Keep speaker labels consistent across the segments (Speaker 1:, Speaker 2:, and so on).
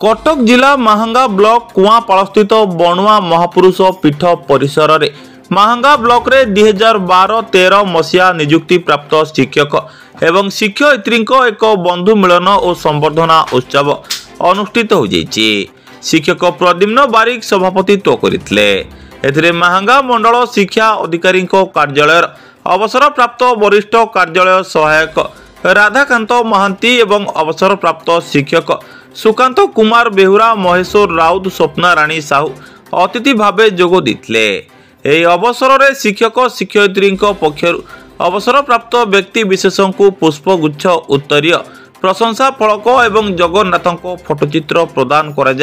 Speaker 1: कटक जिला महांगा ब्लॉक कुआपाड़स्थित बणुआ महापुरुष पीठ परिसर में महांगा ब्लॉक रे 2012-13 मसीहा नियुक्ति प्राप्त शिक्षक एवं शिक्षयित्री एक बंधु मिलन और संवर्धना उत्सव अनुष्ठित हो जाइए। शिक्षक प्रद्युम्न बारिक सभापतित्व करते महांगा मंडल शिक्षा अधिकारी कार्यालय अवसर प्राप्त वरिष्ठ कार्यालय सहायक राधाकांत महांती एवं अवसर प्राप्त शिक्षक सुकांत कुमार बेहुरा महेश्वर राउत स्वप्ना राणी साहू अतिथि भावे जोग देते। अवसर में शिक्षक शिक्षयित्री पक्षर अवसर प्राप्त व्यक्ति विशेष को पुष्पगुच्छ उत्तरीय प्रशंसा फलक एवं जगन्नाथ फोटोचित्र प्रदान कर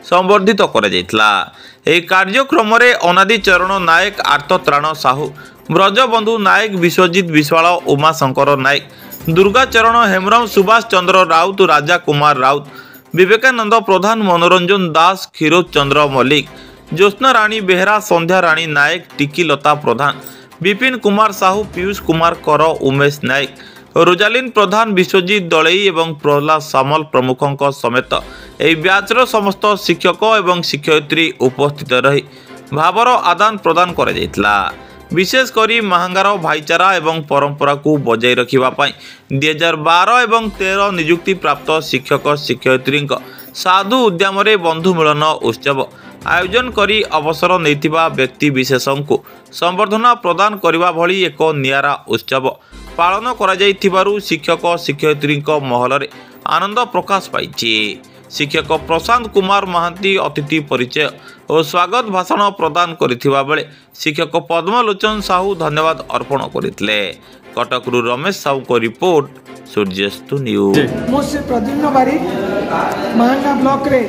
Speaker 1: संवर्धित कार्यक्रम में अनादि चरण नायक आर्तत्राण साहू ब्रजबंधु नायक विश्वजित विश्वाल उमाशंकर नायक दुर्गाचरण हेमरम सुभाष चंद्र राउत राजा कुमार राउत विवेकानंद प्रधान मनोरंजन दास क्षीरोज चंद्र मल्लिक ज्योत्ना राणी बेहरा संध्या राणी नायक टिकीलता प्रधान विपिन कुमार साहू पीयूष कुमार कर उमेश नायक रोजालिन प्रधान विश्वजित दलई एवं प्रहलाद सामल प्रमुखों समेत यह ब्याचर समस्त शिक्षक एवं शिक्षयित्री उपस्थित रही भावर आदान प्रदान कर विशेष करी महांगार भाईचारा एवं परंपरा को बजाय रखा 2012 एवं 13 नियुक्ति प्राप्त शिक्षक शिक्षयित्री साधु उद्यम बंधु मिलन उत्सव आयोजन करी अवसर नैथिबा व्यक्ति विशेष को संवर्धना प्रदान करने भली एक नियारा उत्सव पालन करा जाइथिबारु शिक्षक शिक्षयित्री महल में आनंद प्रकाश पाइछि। शिक्षक प्रशांत कुमार महांती अतिथि परिचय और स्वागत भाषण प्रदान करथिबा बेले शिक्षक पद्मलोचन साहू धन्यवाद अर्पण करथिले। कटकरू रमेश साहू को रिपोर्ट सूर्यस्तु न्यूज।
Speaker 2: मो से प्रद्युम्न बारिक महांगा ब्लॉक रे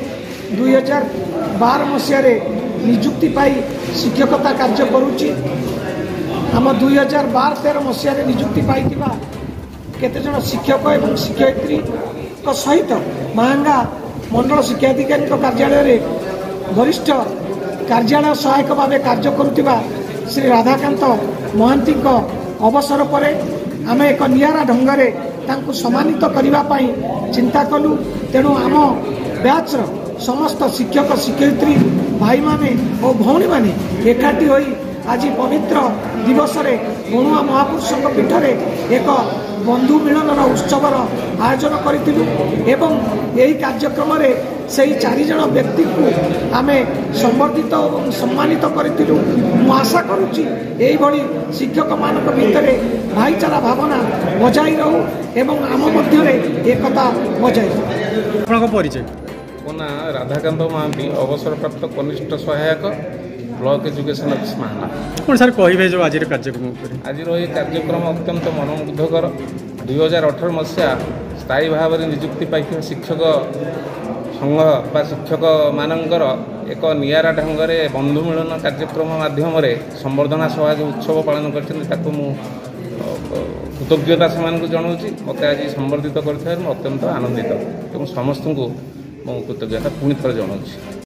Speaker 2: 2012 मसीह रे नियुक्ति पाई शिक्षकता कार्य करूची। आम 2012-13 मसीह रे नियुक्ति पाई केते जन शिक्षक एवं शिक्षयित्री सहित महांगा मंडल शिक्षा अधिकारी कार्यालय रे वरिष्ठ कार्यालय सहायक भाव कार्य करुवा श्री राधाकांत महांती अवसर पर आम एक नियारा ढंगरे तांको सम्मानित करने चिंता कलु। तेणु आम ब्याचर समस्त शिक्षक शिक्षयित्री भाई माने और भौणी माने एकाठी होई आज पवित्र दिवस रे बणुआ महापुरुषों पीठ में एक बंधु मिलन उत्सवर आयोजन करूँ एवं यही कार्यक्रम रे सही 4 जन व्यक्ति को आमे संवर्धित और सम्मानित करूँ। आशा करुच्ची यही शिक्षक मान भितर भाईचारा भावना बजाई रहू एवं आम मध्य एकता बजाई रहू।
Speaker 3: परिचय मो ना राधाकांत महांती अवसर प्राप्त कनिष्ठ सहायक ब्लॉक एजुकेशन ऑफिस महांगा।
Speaker 4: कौन सर कहे जो आज कार्यक्रम
Speaker 3: आज कार्यक्रम अत्यंत मनमुग्धकर 2018 मसीहा स्थायी भाव में नियुक्ति पाई शिक्षक संघ बा शिक्षक मानकर एक नियारा ढंग से बंधु मिलन कार्यक्रम माध्यम संवर्धना सभा जो उत्सव पालन कर कृतज्ञता से जनाऊँगी। मत आज संवर्धित कर अत्यंत आनंदित और समस्त को कृतज्ञता पुणी थे जनाऊँगी।